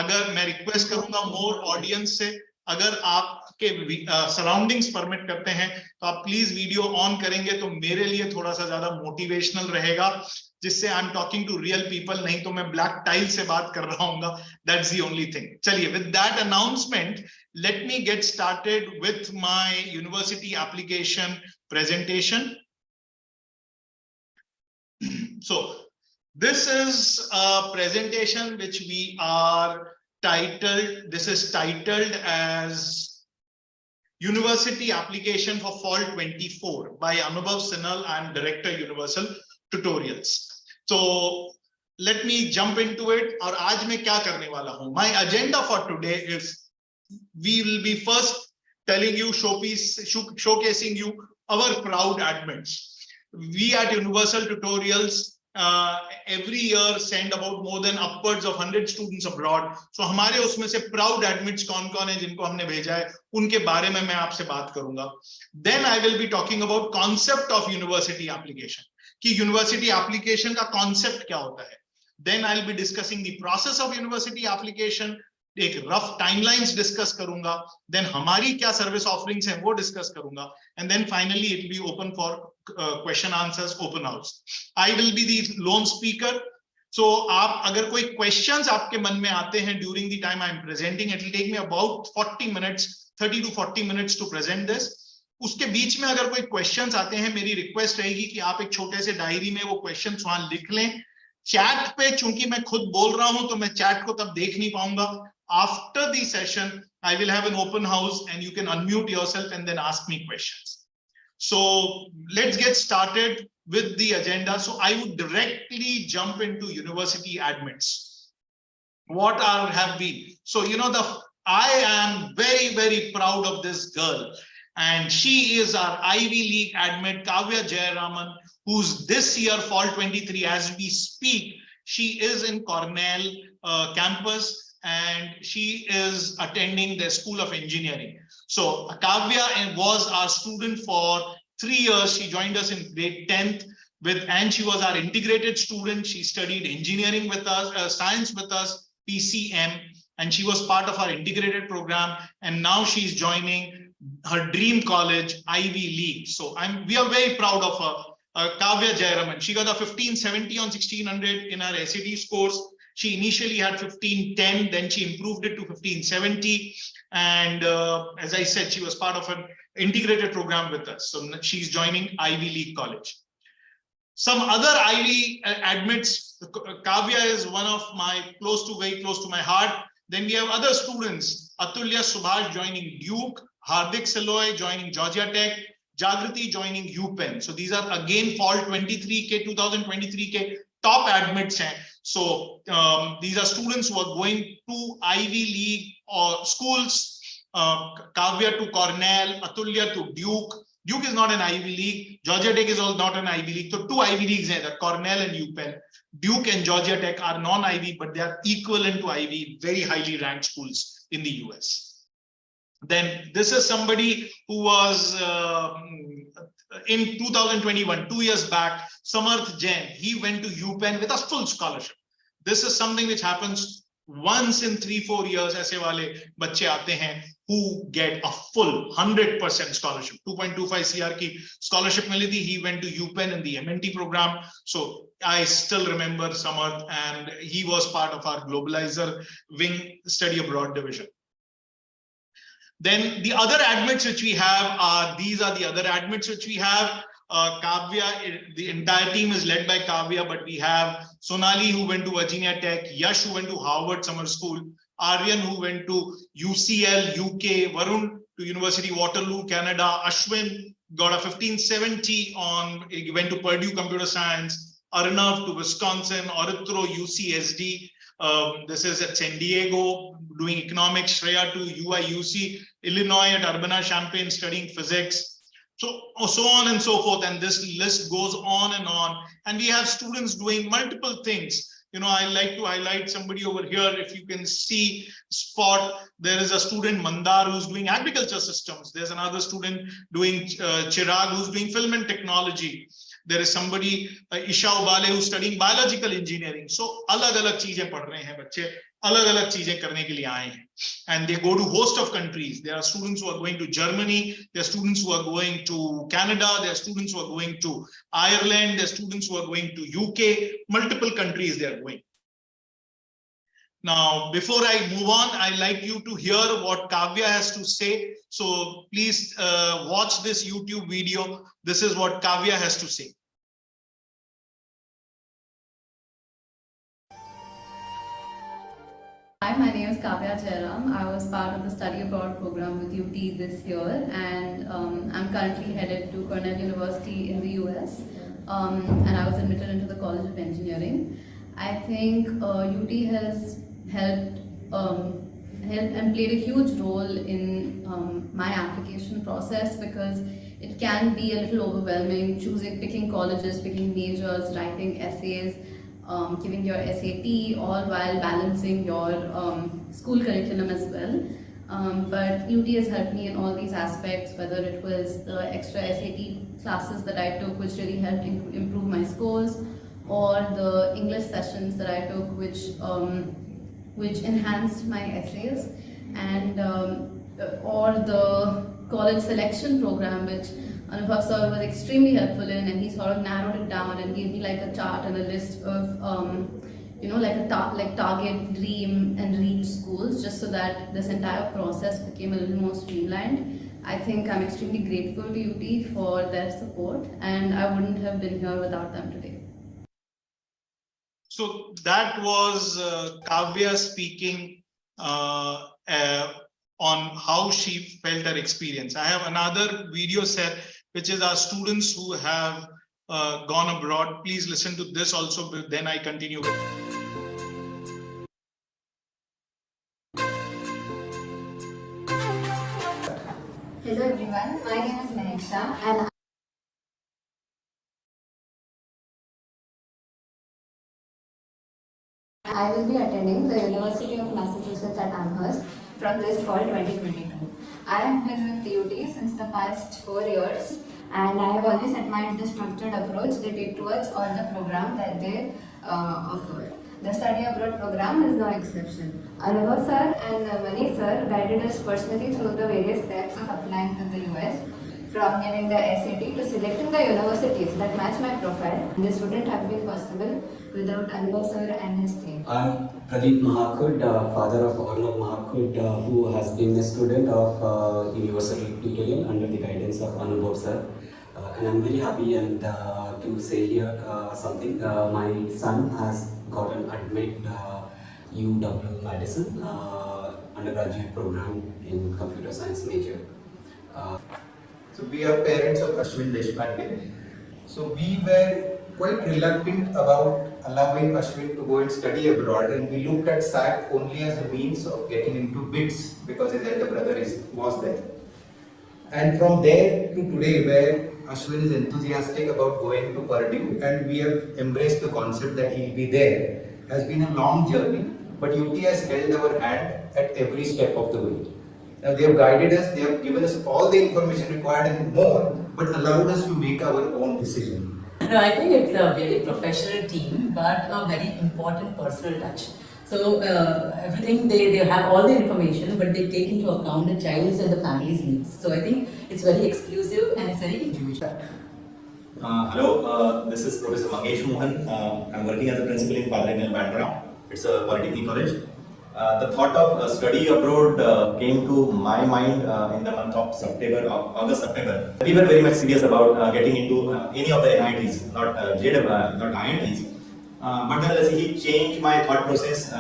अगर मैं रिक्वेस्ट करूंगा मोर ऑडियंस से, अगर आपके सराउंडिंग्स परमिट करते हैं तो आप प्लीज वीडियो ऑन करेंगे तो मेरे लिए थोड़ा सा ज्यादा मोटिवेशनल रहेगा, जिससे I am talking to real people, नहीं तो मैं ब्लैक टाइल से बात कर रहा हूँ। That's the only thing. चलिए, with that announcement let me get started with my university application presentation. So this is a presentation which we are titled, this is titled as University Application for Fall 24 by Anubhav, Sinhal. I am Director Universal Tutorials. So let me jump into it. और आज मैं क्या करने वाला हूँ? My agenda for today is we will be first telling you, showcasing you our proud admits. We at Universal Tutorials every year send about more than upwards of 100 students abroad. So हमारे उसमें से proud admits कौन-कौन है जिनको हमने भेजा है, उनके बारे में मैं आपसे बात करूंगा. Then I will be talking about concept of university application, कि university application का concept क्या होता है. Then I'll be discussing the process of university application, एक रफ टाइमलाइंस डिस्कस करूंगा. देन हमारी क्या सर्विस ऑफरिंग्स हैं वो डिस्कस करूंगा. And then finally it will be open for question answers, open house. I will be the lone speaker. So आप अगर कोई क्वेश्चंस आपके मन में आते हैं during the time I am presenting, it will take me about 40 minutes, 30 to 40 minutes to present this. उसके बीच में अगर कोई क्वेश्चंस आते हैं, मेरी रिक्वेस्ट रहेगी कि आप एक छोटे से डायरी में वो क्वेश्चंस वहां लिख लें. चैट पे चूंकि मैं खुद बोल रहा हूं तो मैं चैट को तब देख नहीं पाऊंगा. After the session, I will have an open house and you can unmute yourself and then ask me questions. So let's get started with the agenda. So I would directly jump into university admits. What have been? So I am very, very proud of this girl, and she is our Ivy League admit, Kavya Jayaraman, who's this year fall 23 as we speak. She is in Cornell campus, and she is attending the School of Engineering. So Kavya was our student for 3 years. She joined us in grade 10th and she was our integrated student. She studied engineering with us, science with us, PCM, and she was part of our integrated program. And now she's joining her dream college, Ivy League. So we are very proud of her. Kavya Jayaraman, she got a 1570 on 1600 in her SAT scores. She initially had 1510, then she improved it to 1570. And as I said, she was part of an integrated program with us. So she's joining Ivy League College. Some other Ivy admits, Kavya is one of my very close to my heart. Then we have other students, Atulya Subhash joining Duke, Hardik Saloy joining Georgia Tech, Jagriti joining UPenn. So these are again fall 23K, 2023K top admits hain. So these are students who are going to Ivy League or schools. Kavya to Cornell, Atulya to Duke. Duke is not an Ivy League. Georgia Tech is also not an Ivy League. So 2 Ivy Leagues hain, Cornell and UPenn. Duke and Georgia Tech are non-Ivy, but they are equivalent to Ivy, very highly ranked schools in the US. Then this is somebody who was in 2021, 2 years back, Samarth Jain. He went to UPenn with a full scholarship. This is something which happens once in 3-4 years. ऐसे वाले बच्चे आते हैं who get a full 100% scholarship. 2.25 CR की scholarship मिली थी. He went to UPenn in the MNT program. So I still remember Samarth, and he was part of our globalizer wing study abroad division. Then the other admits which we have are, these are the other admits which we have. Kavya, the entire team is led by Kavya, but we have Sonali who went to Virginia Tech, Yash who went to Harvard Summer School, Aryan who went to UCL, UK, Varun to University Waterloo, Canada, Ashwin got a 1570 on, he went to Purdue Computer Science, Arnav to Wisconsin, Orithro, UCSD, this is at San Diego doing economics, Shreya to UIUC, Illinois at Urbana-Champaign studying physics. So on and so forth, and this list goes on. And we have students doing multiple things. I like to highlight somebody over here. If you can see, spot, there is a student Mandar who's doing agriculture systems. There's another student doing Chirag who's doing film and technology. there is somebody, Isha Ubale, who's studying biological engineering. So अलग-अलग चीजें पढ़ रहे हैं बच्चे, अलग-अलग चीजें करने के लिए आए हैं. And they go to host of countries. There are students who are going to Germany, there are students who are going to Canada, there are students who are going to Ireland, there are students who are going to UK, multiple countries they are going. Now, before I move on, I'd like you to hear what Kavya has to say. So please watch this YouTube video. This is what Kavya has to say. Hi, my name is Kavya Jairam. I was part of the study abroad program with UT this year, and I'm currently headed to Cornell University in the US, and I was admitted into the College of Engineering. I think UT has helped and played a huge role in my application process, because it can be a little overwhelming picking colleges, picking majors, writing essays, giving your SAT, all while balancing your school curriculum as well. But UT has helped me in all these aspects, whether it was the extra SAT classes that I took, which really helped improve my scores, or the English sessions that I took, which enhanced my essays, and or the college selection program, which Anubhav sir was extremely helpful in, and he sort of narrowed it down and gave me like a chart and a list of like target, dream and reach schools, just so that this entire process became a little more streamlined. I think I'm extremely grateful to UT for their support, and I wouldn't have been here without them today. So that was Kavya speaking on how she felt her experience. I have another video set, which is our students who have gone abroad. Please listen to this also, but then I continue with Hello everyone, my name is Maheksha, and I will be attending the University of Massachusetts at Amherst from this fall 2022. I have been with UT since the past 4 years, and I have always admired the structured approach they take towards all the programs that they offer. The study abroad program is no exception. Anubhav sir and Mani sir guided us personally through the various steps of applying to the US, from giving the SAT to selecting the universities that match my profile. This wouldn't have been possible without Anubhav sir and his team. I'm Pradeep Mahakud, father of Arnav Mahakud, who has been a student of Universal Tutorial under the guidance of Anubhav sir. And I'm very happy and to say here something. My son has got an admit UW Medicine undergraduate program in computer science major. So we are parents of Ashwin Deshpande. So we were quite reluctant about allowing Ashwin to go and study abroad, and we looked at SAT only as a means of getting into BITS because his elder brother was there. And from there to today, where Ashwin is enthusiastic about going to Purdue and we have embraced the concept that he'll be there, has been a long journey, but UT has held our hand at every step of the way. Now they have guided us, they have given us all the information required and more, but allowed us to make our own decision. No, I think it's a very professional team, but a very important personal touch. So everything, they have all the information, but they take into account the child's and the family's needs. So I think it's very exclusive and it's very individual. Hello, this is Professor Mangesh Mohan. I'm working as a principal in Padre Nel Bandra. It's a polytechnic college. The thought of study abroad came to my mind in the month of August, September. We were very much serious about getting into any of the NITs, not IITs. But then he changed my thought process,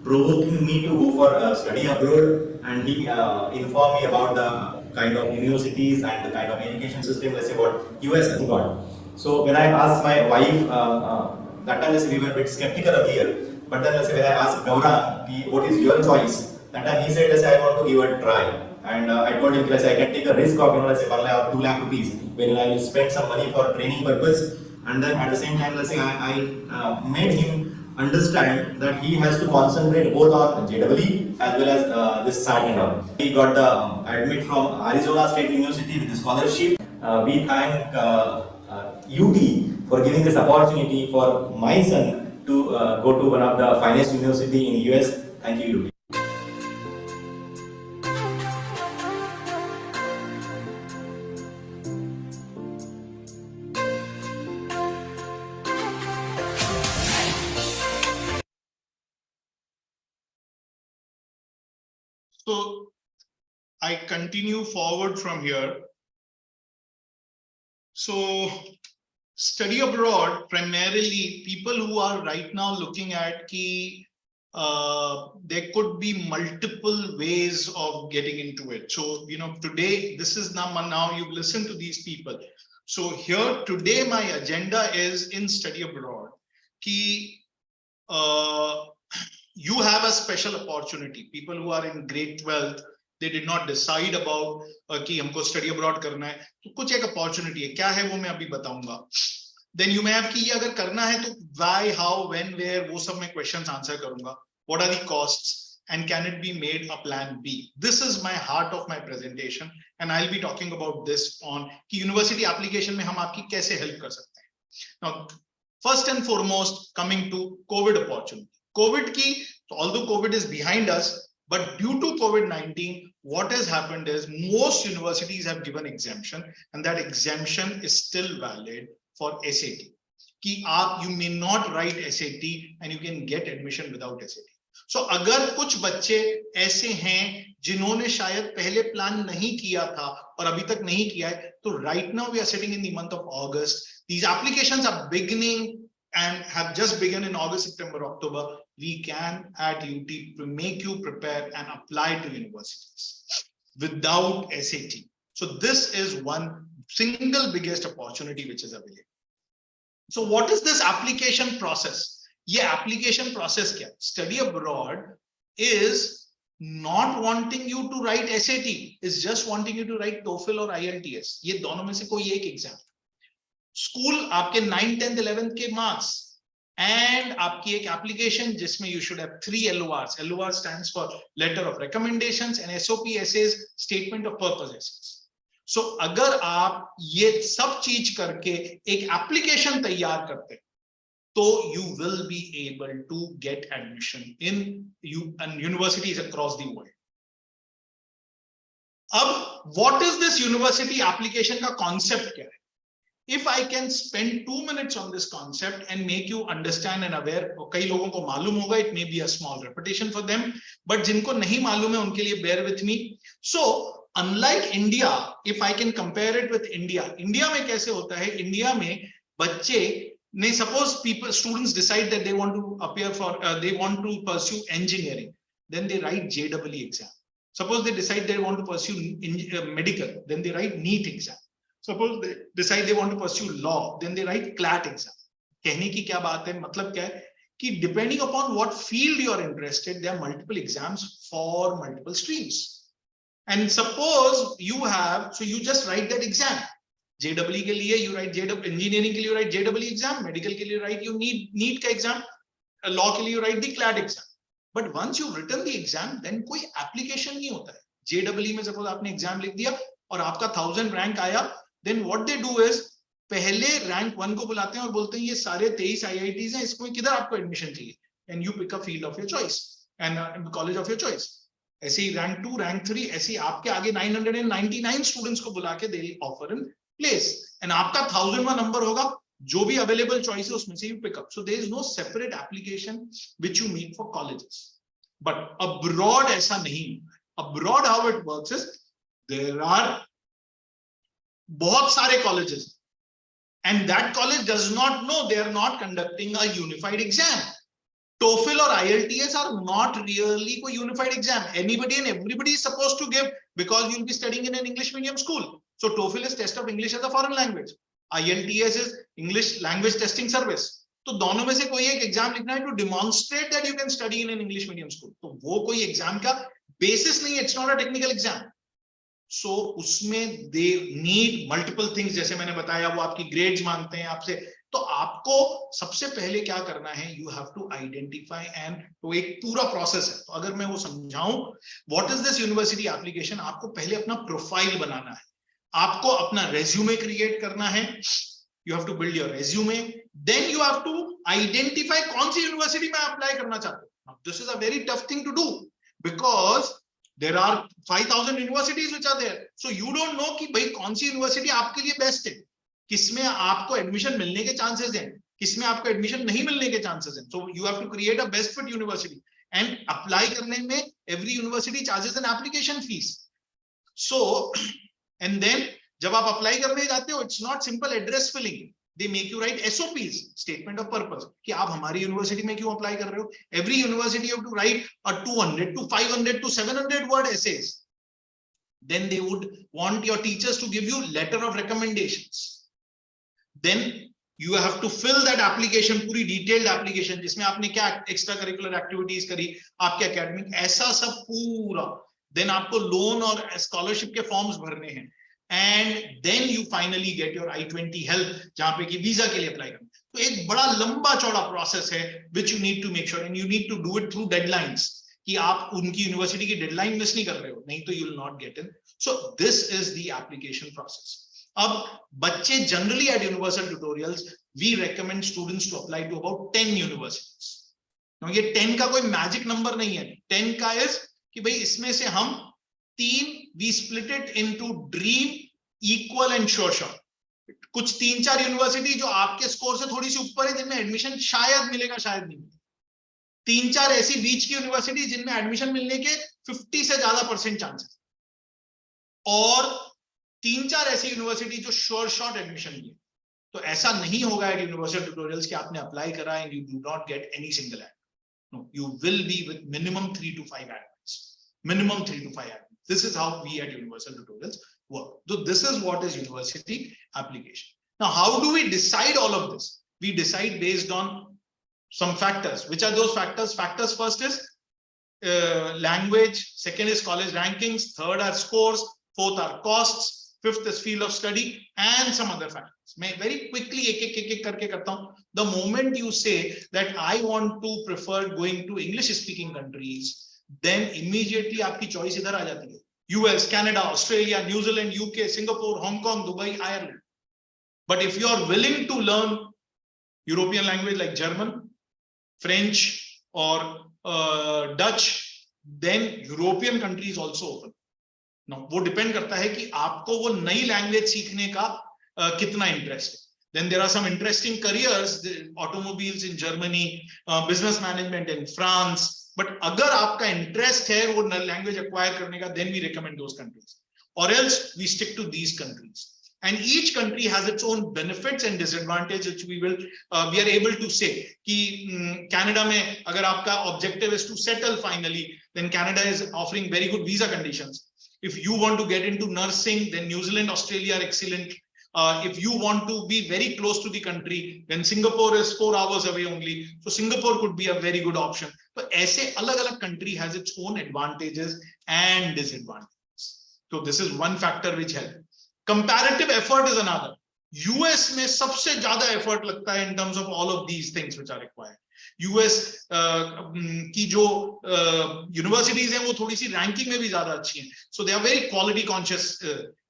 provoking me to go for study abroad, and he informed me about the kind of universities and the kind of education system, let's say what US has got. So when I asked my wife, that time we were a bit skeptical earlier. But then when I asked Gaura, what is your choice? That time he said, I want to give it a try. And I told him, I can take a risk of, 1 lakh or 2 lakh rupees, when I will spend some money for training purpose. And then at the same time, I made him understand that he has to concentrate both on JEE as well as this SAT and all. He got the admit from Arizona State University with the scholarship. We thank UT for giving this opportunity for my son to go to one of the finest university in US. Thank you, UT. So I continue forward from here. So study abroad, primarily people who are right now looking at key, there could be multiple ways of getting into it. So, you know, today, this is now you've listened to these people. So here today, my agenda is in study abroad. Key, you have a special opportunity. People who are in grade 12th, they did not decide about कि हमको study abroad करना है, तो कुछ एक opportunity है, क्या है वो मैं अभी बताऊंगा. Then you may have कि ये अगर करना है तो why, how, when, where, वो सब मैं questions answer करूंगा. What are the costs and can it be made a plan B? This is my heart of my presentation and I'll be talking about this on कि university application में हम आपकी कैसे help कर सकते हैं. Now, first and foremost, coming to COVID opportunity. COVID की, although COVID is behind us, but due to COVID-19, what has happened is most universities have given exemption, and that exemption is still valid for SAT. कि आप, you may not write SAT and you can get admission without SAT. So अगर कुछ बच्चे ऐसे हैं जिन्होंने शायद पहले प्लान नहीं किया था और अभी तक नहीं किया है, तो right now we are sitting in the month of August. These applications are beginning and have just begun in August, September, October. We can at UT make you prepare and apply to universities without SAT. So this is one single biggest opportunity which is available. So what is this application process? ये application process क्या? Study abroad is not wanting you to write SAT, is just wanting you to write TOEFL or IELTS. ये दोनों में से कोई एक exam. School आपके 9th, 10th, 11th के मार्क्स and आपकी एक एप्लीकेशन जिसमें you should have 3 LORs. LOR stands for letter of recommendations and SOP essays, statement of purpose essays. So अगर आप ये सब चीज करके एक एप्लीकेशन तैयार करते तो you will be able to get admission in universities across the world. अब what is this university application का concept क्या है? If I can spend 2 minutes on this concept and make you understand and aware, कई लोगों को मालूम होगा, it may be a small repetition for them, but जिनको नहीं मालूम है उनके लिए bear with me. So unlike India, if I can compare it with India, India में कैसे होता है? India में बच्चे ने, suppose students decide that they want to appear for, they want to pursue engineering, then they write JEE exam. Suppose they decide they want to pursue medical, then they write NEET exam. Suppose they decide they want to pursue law, then they write CLAT exam. कहने की क्या बात है? मतलब क्या है कि depending upon what field you are interested, there are multiple exams for multiple streams. And suppose you have, so you just write that exam. JEE के लिए you write JEE, engineering के लिए you write JEE exam, medical के लिए write you NEET का exam, law के लिए you write the CLAT exam. But once you've written the exam, then कोई application नहीं होता है. JEE में suppose आपने exam लिख दिया और आपका 1000 rank आया, then what they do is पहले rank 1 को बुलाते हैं और बोलते हैं ये सारे 23 IITs हैं, इसमें किधर आपको admission चाहिए, and you pick a field of your choice and college of your choice. ऐसे ही rank 2, rank 3, ऐसे ही आपके आगे 999 students को बुला के they offer in place, and आपका 1000वां number होगा, जो भी available choice है उसमें से you pick up. So there is no separate application which you make for colleges. But abroad ऐसा नहीं. Abroad how it works is there are बहुत सारे colleges and that college does not know, they are not conducting a unified exam. TOEFL or IELTS are not really a unified exam. Anybody and everybody is supposed to give because you'll be studying in an English medium school. So TOEFL is test of English as a foreign language. IELTS is English language testing service. तो दोनों में से कोई एक exam लिखना है to demonstrate that you can study in an English medium school. तो वो कोई एग्जाम का basis नहीं है. It's not a technical exam. So उसमें they need multiple things, जैसे मैंने बताया वो आपकी grades मांगते हैं आपसे. तो आपको सबसे पहले क्या करना है, you have to identify and तो एक पूरा process है. तो अगर मैं वो समझाऊं, what is this university application, आपको पहले अपना प्रोफाइल बनाना है, आपको अपना resume create करना है, you have to build your resume, then you have to identify कौन सी university में apply करना चाहते हो. Now, this is a very tough thing to do because there are 5,000 universities which are there. So you don't know कि भाई कौन सी university आपके लिए best है, किसमें आपको admission मिलने के chances हैं, किसमें आपको admission नहीं मिलने के chances हैं. So you have to create a best fit university and apply करने में every university charges an application fees. So and then जब आप अप्लाई करने जाते हो, it's not simple address filling, they make you write SOPs, statement of purpose, कि आप हमारी यूनिवर्सिटी में क्यों अप्लाई कर रहे हो. Every university you have to write a 200 to 500 to 700 word essays. Then they would want your teachers to give you letter of recommendations. Then you have to fill that application, पूरी detailed application, जिसमें आपने क्या extra curricular activities करी, आपके academic, ऐसा सब पूरा. Then आपको लोन और स्कॉलरशिप के फॉर्म्स भरने हैं. And then you finally get your I-20 help, जहां पे कि वीजा के लिए अप्लाई करना. तो एक बड़ा लंबा चौड़ा प्रोसेस है which you need to make sure, and you need to do it through deadlines, कि आप उनकी यूनिवर्सिटी की डेडलाइन मिस नहीं कर रहे हो, नहीं तो you will not get in. So this is the application process. अब बच्चे generally at universal tutorials we recommend students to apply to about 10 universities. Now ये 10 का कोई मैजिक नंबर नहीं है. 10 का is कि भाई इसमें से हम 3 we split it into dream, equal and sure shot. कुछ 3-4 यूनिवर्सिटी जो आपके स्कोर से थोड़ी सी ऊपर है, जिनमें एडमिशन शायद मिलेगा, शायद नहीं मिलेगा. 3-4 ऐसी बीच की यूनिवर्सिटी जिनमें एडमिशन मिलने के 50 से ज्यादा % चांसेस, और 3-4 ऐसी यूनिवर्सिटी जो श्योर शॉट एडमिशन लिए. तो ऐसा नहीं होगा एट यूनिवर्सल ट्यूटोरियल्स कि आपने अप्लाई करा and you do not get any single ad. No, you will be with minimum 3 to 5 admits, minimum 3 to 5 admits. This is how we at universal tutorials work. So this is what is university application. Now how do we decide all of this? We decide based on some factors. Which are those factors? Factors first is language, second is college rankings, third are scores, fourth are costs, fifth is field of study, and some other factors. मैं very quickly एक करके करता हूँ. The moment you say that I want to prefer going to English speaking countries, then immediately आपकी choice इधर आ जाती है. US, Canada, Australia, New Zealand, UK, Singapore, Hong Kong, Dubai, Ireland. But if you are willing to learn European language like German, French, or Dutch, then European countries also open. Now, वो depend करता है कि आपको वो नई language सीखने का कितना interest है. Then there are some interesting careers, automobiles in Germany, business management in France. But अगर आपका interest है वो language acquire करने का, then we recommend those countries. Or else we stick to these countries. And each country has its own benefits and disadvantages, which we are able to say. कि Canada में अगर आपका objective is to settle finally, then Canada is offering very good visa conditions. If you want to get into nursing, then New Zealand, Australia are excellent. If you want to be very close to the country, then Singapore is 4 hours away only. So Singapore could be a very good option. So ऐसे अलग-अलग country has its own advantages and disadvantages. So this is one factor which helps. Comparative effort is another. US में सबसे ज़्यादा effort लगता है in terms of all of these things which are required. US की जो universities हैं वो थोड़ी सी ranking में भी ज़्यादा अच्छी हैं. So they are very quality conscious.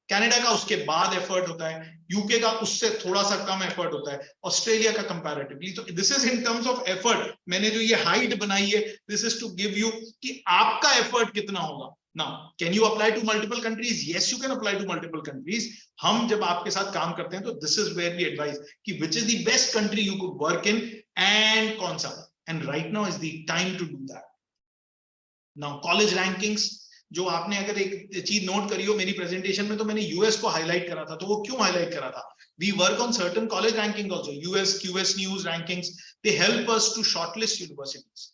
Canada का उसके बाद एफर्ट होता है, यूके का उससे थोड़ा सा कम एफर्ट होता है, ऑस्ट्रेलिया का कंपैरेटिवली. तो this is in terms of effort. मैंने जो ये हाइट बनाई है, this is to give you कि आपका एफर्ट कितना होगा. Now can you apply to multiple countries? Yes, you can apply to multiple countries. हम जब आपके साथ काम करते हैं तो this is where we advise कि which is the best country you could work in and कौन सा. And right now is the time to do that. Now college rankings, जो आपने अगर एक चीज नोट करी हो मेरी प्रेजेंटेशन में, तो मैंने यूएस को हाईलाइट करा था. तो वो क्यों हाईलाइट करा था? We work on certain college ranking also. US QS news rankings, they help us to shortlist universities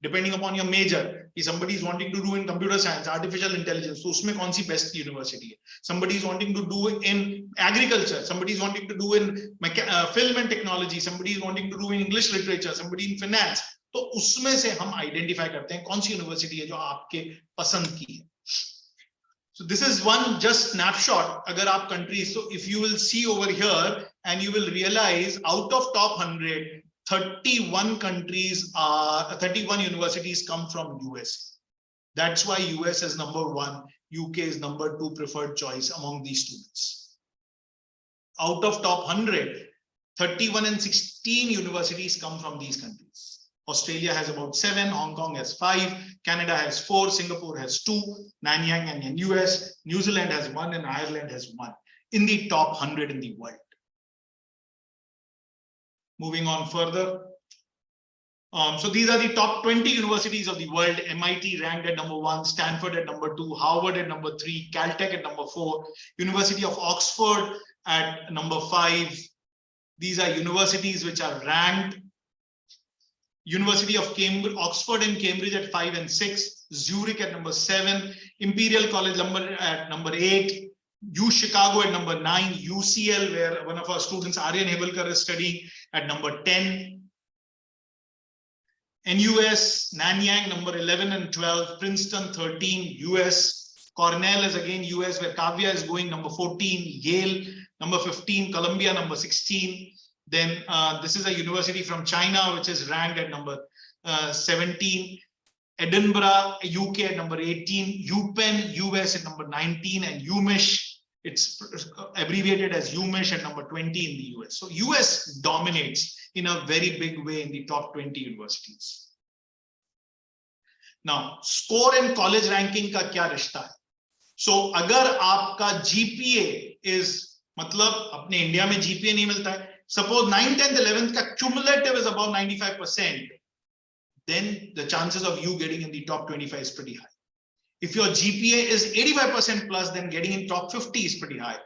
depending upon your major. कि somebody is wanting to do in computer science, artificial intelligence, तो उसमें कौन सी best university है. somebody is wanting to do in agriculture, somebody is wanting to do in film and technology, somebody is wanting to do in English literature, somebody in finance. तो उसमें से हम identify करते हैं कौन सी यूनिवर्सिटी है जो आपके पसंद की है. So this is one just snapshot. अगर आप countries, so if you will see over here and you will realize out of top 100, 31 countries are 31 universities come from US. That's why US is number 1, UK is number 2 preferred choice among these students. out of top 100, 31 and 16 universities come from these countries. Australia has about 7, Hong Kong has 5, Canada has 4, Singapore has 2, Nanyang and US, New Zealand has 1, and Ireland has 1 in the top 100 in the world. Moving on further. So these are the top 20 universities of the world. MIT ranked at number 1, Stanford at number 2, Harvard at number 3, Caltech at number 4, University of Oxford at number 5. These are universities which are ranked. University of Cambridge, Oxford and Cambridge at 5 and 6, Zurich at number 7, Imperial College at number 8, U Chicago at number 9, UCL, where one of our students, Aryan Hebelkar, is studying, at number 10, NUS, Nanyang, number 11 and 12, Princeton 13, US, Cornell is again US, where Kavya is going, number 14, Yale, number 15, Columbia, number 16. Then this is a university from China, which is ranked at number 17, Edinburgh, UK at number 18, UPenn, US at number 19, and UMich, it's abbreviated as UMich, at number 20 in the US. So US dominates in a very big way in the top 20 universities. Now, score and college ranking ka kya rishta hai? So agar aapka GPA is, matlab apne India mein GPA nahi milta hai, suppose 9th, 10th, 11th ka cumulative is above 95%, then the chances of you getting in the top 25 is pretty high. If your GPA is 85% plus, then getting in top 50 is pretty high.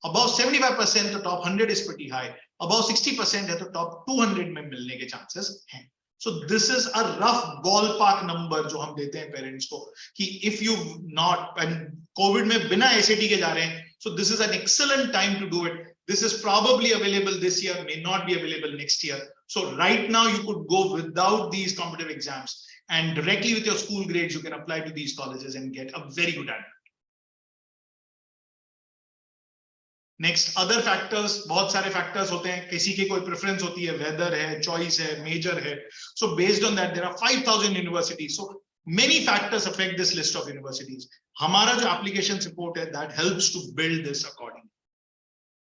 Above 75%, the top 100 is pretty high. Above 60% है तो top 200 में मिलने के chances हैं. So this is a rough ballpark number जो हम देते हैं parents को कि if you not, and COVID में बिना SAT के जा रहे हैं, so this is an excellent time to do it. This is probably available this year, may not be available next year. So right now you could go without these competitive exams and directly with your school grades, you can apply to these colleges and get a very good admit. Next, other factors, बहुत सारे factors होते हैं, किसी की कोई preference होती है, weather है, choice है, major है. So based on that, there are 5,000 universities. So many factors affect this list of universities. हमारा जो application support है, that helps to build this accordingly.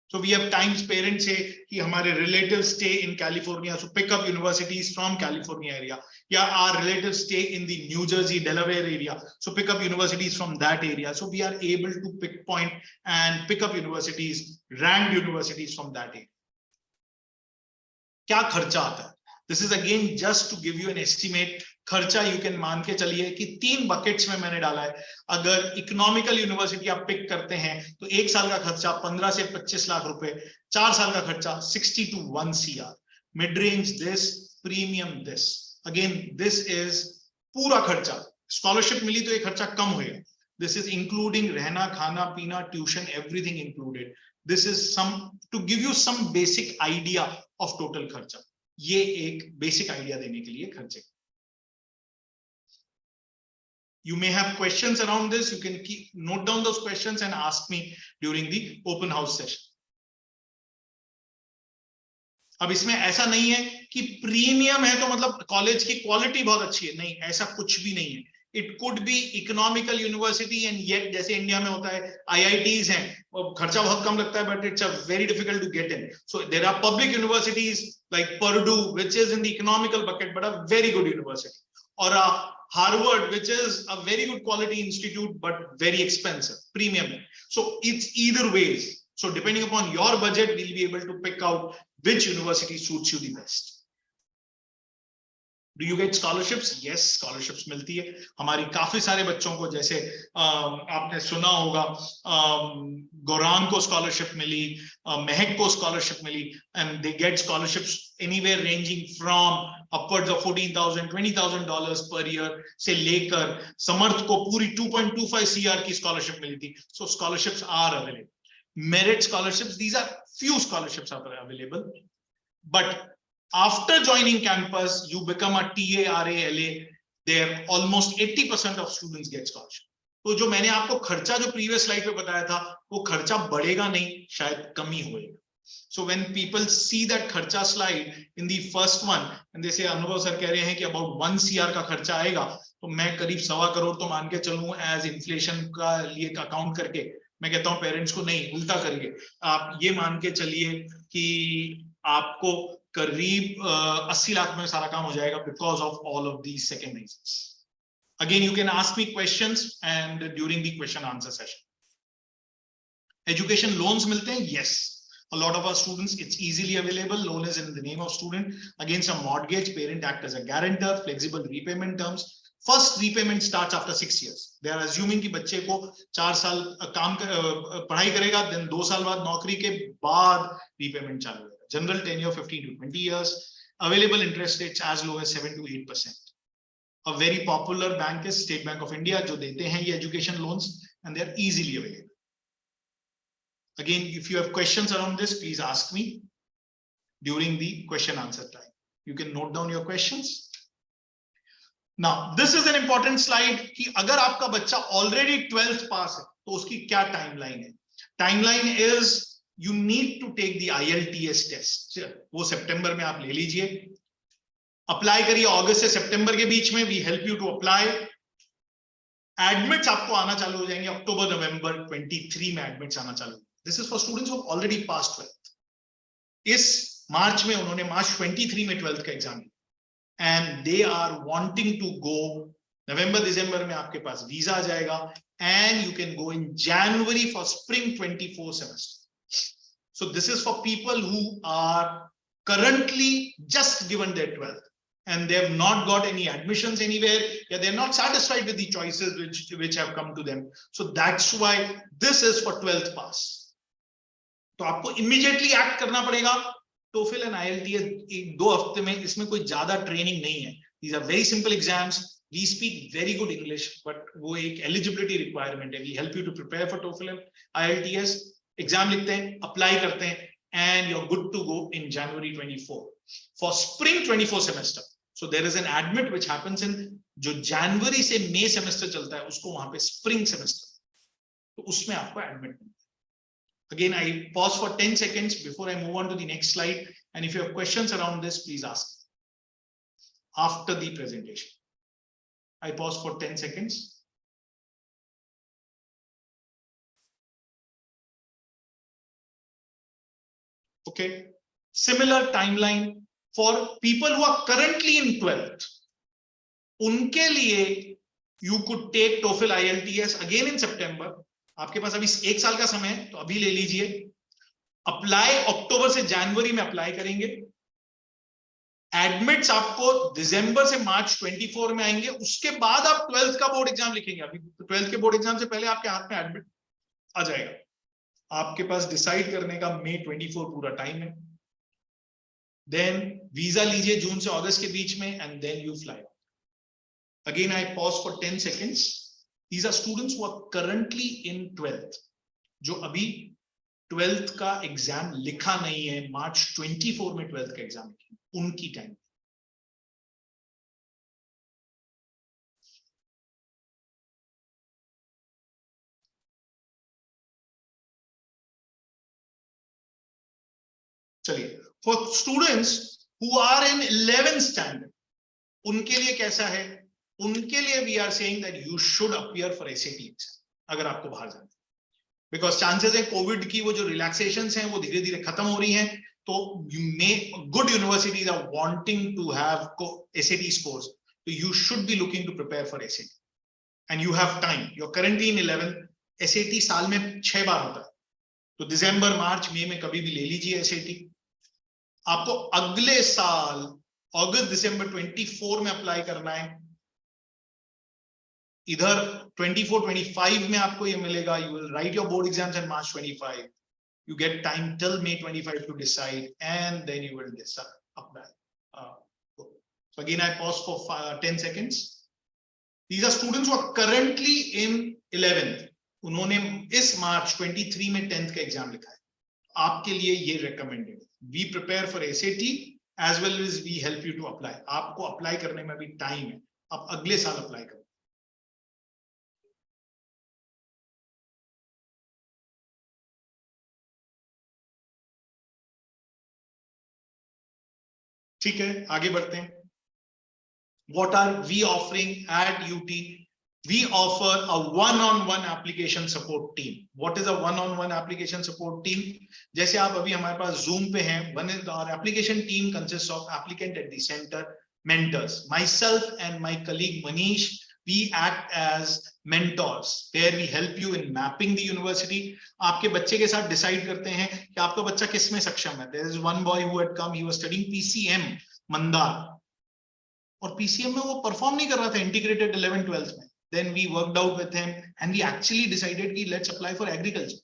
So we have times parents say कि हमारे relatives stay in California, so pick up universities from California area. Yeah, our relatives stay in the New Jersey, Delaware area, so pick up universities from that area. So we are able to pinpoint and pick up universities, ranked universities from that area. क्या खर्चा आता है? This is again just to give you an estimate. खर्चा you can मान के चलिए कि 3 buckets में मैंने डाला है. अगर इकोनॉमिकल यूनिवर्सिटी आप पिक करते हैं तो 1 साल का खर्चा 15 से 25 लाख रुपए, 4 साल का खर्चा 60 to 1 CR, mid range this, premium this. Again this is पूरा खर्चा. स्कॉलरशिप मिली तो ये खर्चा कम होगा. This is including रहना, खाना, पीना, tuition, everything included. This is some to give you some basic idea of total खर्चा. ये एक basic idea देने के लिए खर्चे. You may have questions around this. You can note down those questions and ask me during the open house session. अब इसमें ऐसा नहीं है कि प्रीमियम है तो मतलब कॉलेज की क्वालिटी बहुत अच्छी है, नहीं, ऐसा कुछ भी नहीं है. It could be economical university and yet जैसे इंडिया में होता है IITs हैं, खर्चा बहुत कम लगता है, but it's a very difficult to get in. So there are public universities like Purdue, which is in the economical bucket, but a very good university, or a Harvard, which is a very good quality institute, but very expensive, premium. So it's either ways. So depending upon your budget, we'll be able to pick out which university suits you the best. Do you get scholarships? Yes, scholarships मिलती है. हमारी काफी सारे बच्चों को, जैसे आपने सुना होगा, गौरांग को scholarship मिली, महक को scholarship milli, and they get scholarships anywhere ranging from upwards of $14,000, $20,000 per year से लेकर समर्थ को पूरी 2.25 CR की scholarship मिली थी. So scholarships are available. Merit scholarships, these are few scholarships are available, but after joining campus, you become a TA, RA, LA. There almost 80% of students get scholarship. तो जो मैंने आपको खर्चा जो previous slide पे बताया था, वो खर्चा बढ़ेगा नहीं, शायद कम ही होएगा. So when people see that खर्चा slide in the first one, and they say अनुभव सर कह रहे हैं कि about 1 CR का खर्चा आएगा, तो मैं करीब 1.25 करोड़ तो मान के चलूं as inflation का लिए account करके मैं कहता हूं पेरेंट्स को नहीं, उल्टा करिए, आप ये मान के चलिए कि आपको करीब 80 लाख में सारा काम हो जाएगा because of all of these second reasons. Again, you can ask me questions and during the question answer session. Education loans milte hain? Yes. A lot of our students, it's easily available. Loan is in the name of student. Against a mortgage, parent act as a guarantor, flexible repayment terms. First repayment starts after 6 years. They are assuming कि बच्चे को 4 साल काम पढ़ाई करेगा, then 2 साल बाद नौकरी के बाद repayment चालू होगा. General tenure 15 to 20 years. Available interest rates as low as 7 to 8%. A very popular bank is State Bank of India, जो देते हैं ये education loans, and they are easily available. Again, if you have questions around this, please ask me during the question answer time. You can note down your questions. Now, this is an important slide कि अगर आपका बच्चा already 12th pass है, तो उसकी क्या timeline है? Timeline is you need to take the IELTS test. वो सितंबर में आप ले लीजिए. अप्लाई करिए अगस्त से सितंबर के बीच में. We help you to apply. Admits आपको आना चालू हो जाएंगे अक्टूबर नवंबर 23 में एडमिट्स आना चालू. This is for students who already pass 12th. इस मार्च में उन्होंने मार्च 23 में 12th का एग्जाम दिया and they are wanting to go. नवंबर दिसंबर में आपके पास वीजा आ जाएगा and you can go in January for spring 24 semester. So this is for people who are currently just given their 12th and they have not got any admissions anywhere, yeah, they're not satisfied with the choices which have come to them. So that's why this is for 12th pass. तो आपको immediately act करना पड़ेगा. TOEFL and IELTS 1-2 हफ्ते में, इसमें कोई ज्यादा training नहीं है. These are very simple exams. We speak very good English, but वो एक eligibility requirement है. We help you to prepare for TOEFL and IELTS. Exam लिखते हैं, अप्लाई करते हैं, and you're good to go in January 24 for spring 24 semester. So there is an admit which happens in जो जनवरी से मई semester चलता है उसको वहां पे स्प्रिंग सेमेस्टर, तो उसमें आपको admit. Again, I pause for 10 seconds before I move on to the next slide, and if you have questions around this, please ask after the presentation. I pause for 10 seconds. Okay, similar timeline for people who are currently in 12th. उनके लिए you could take TOEFL IELTS again in September. आपके पास अभी 1 साल का समय है, तो अभी ले लीजिए. अप्लाई अक्टूबर से जनवरी में अप्लाई करेंगे. एडमिट्स आपको दिसंबर से मार्च 24 में आएंगे. उसके बाद आप 12th का बोर्ड एग्जाम लिखेंगे. अभी 12th के बोर्ड एग्जाम से पहले आपके हाथ में एडमिट आ जाएगा. आपके पास डिसाइड करने का मई 24 पूरा टाइम है. देन वीजा लीजिए जून से अगस्त के बीच में and then you fly. Again I pause for 10 seconds. These are students who are currently in 12th, जो अभी 12th का एग्जाम लिखा नहीं है, मार्च 24 में 12th का एग्जाम लिखा, उनकी टाइम. चलिए, for students who are in 11th standard, उनके लिए कैसा है? उनके लिए we are saying that you should appear for SAT exam अगर आपको बाहर जाना है, बिकॉज चांसेस है कोविड की वो जो रिलैक्सेशंस हैं वो धीरे धीरे खत्म हो रही हैं. तो good universities are wanting to have SAT scores, so you should be looking to prepare for SAT and you have time. You're currently in 11th. SAT साल में 6 बार होता है, तो दिसंबर मार्च मई में कभी भी ले लीजिए SAT. आपको अगले साल अगस्त दिसंबर 24 में अप्लाई करना है. इधर 24-25 में आपको ये मिलेगा. You will write your board exams in March 25. You get time till May 25 to decide, and then you will decide apply. So again, I pause for 10 seconds. These are students who are currently in 11th. उन्होंने इस मार्च 23 में 10th का exam लिखा है. आपके लिए ये recommended. We prepare for SAT as well as we help you to apply. आपको अप्लाई करने में भी टाइम है, आप अगले साल अप्लाई करो. ठीक है, आगे बढ़ते हैं. What are we offering at UT we offer a one-on-one application support team. What is a one-on-one application support team? जैसे आप अभी हमारे पास Zoom पे हैं, one is our application team consists of applicant at the center, mentors. Myself and my colleague Manish, we act as mentors, where we help you in mapping the university. आपके बच्चे के साथ decide करते हैं कि आपका बच्चा किस में सक्षम है. There is one boy who had come, he was studying PCM, Mandar. और PCM में वो perform नहीं कर रहा था integrated 11th-12th में. Then we worked out with him and we actually decided कि let's apply for agriculture.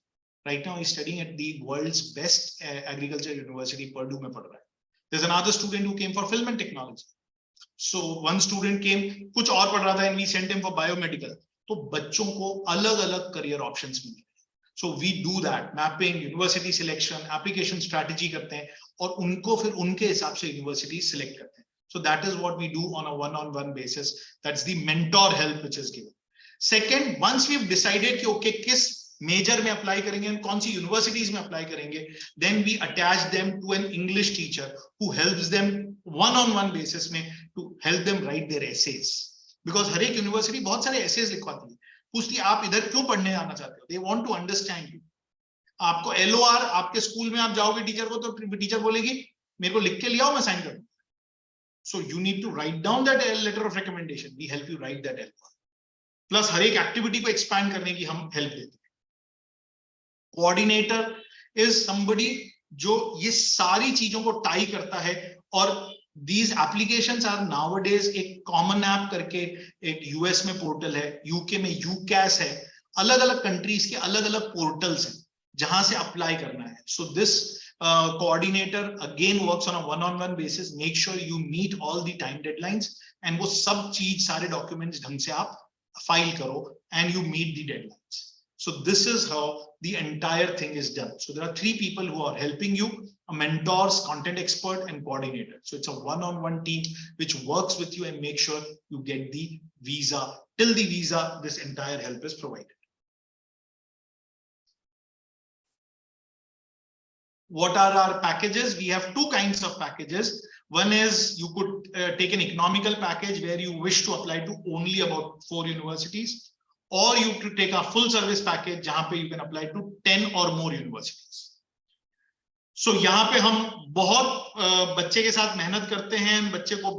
Right now he's studying at the world's best agriculture university, Purdue में पढ़ रहा है. There's another student who came for film and technology. So one student came, कुछ और पढ़ रहा था and we sent him for biomedical. तो बच्चों को अलग-अलग career options मिले. So we do that, mapping, university selection, application strategy करते हैं और उनको फिर उनके हिसाब से university select करते हैं. So that is what we do on a one-on-one basis. That's the mentor help which is given. Second, once we've decided कि okay किस major में apply करेंगे and कौन सी universities में apply करेंगे, then we attach them to an English teacher who helps them one-on-one basis में to help them write their essays. Because हर एक university बहुत सारे essays लिखवाती है. पूछती है आप इधर क्यों पढ़ने आना चाहते हो? They want to understand you. आपको LOR आपके स्कूल में आप जाओगे टीचर को तो टीचर बोलेगी मेरे को लिख के ले आओ मैं साइन कर दूं. So you need to write down that letter of recommendation. We help you write that LOR. Plus हर एक activity को expand करने की हम help देते हैं. Coordinator is somebody जो ये सारी चीजों को tie करता है और these applications are nowadays एक common app करके एक US में portal है, UK में UCAS है, अलग-अलग countries के अलग-अलग portals हैं जहां से apply करना है. So this coordinator again works on a one-on-one basis. Make sure you meet all the time deadlines and वो सब चीज सारे documents ढंग से आप file करो and you meet the deadlines. So this is how the entire thing is done. So there are three people who are helping you: a mentors, content expert, and coordinator. So it's a one-on-one team which works with you and make sure you get the visa. Till the visa, this entire help is provided. What are our packages? We have two kinds of packages. One is you could take an economical package where you wish to apply to only about 4 universities, or you could take a full service package जहां पे you can apply to 10 or more universities. So यहाँ पे हम बहुत बच्चे के साथ मेहनत करते हैं, बच्चे को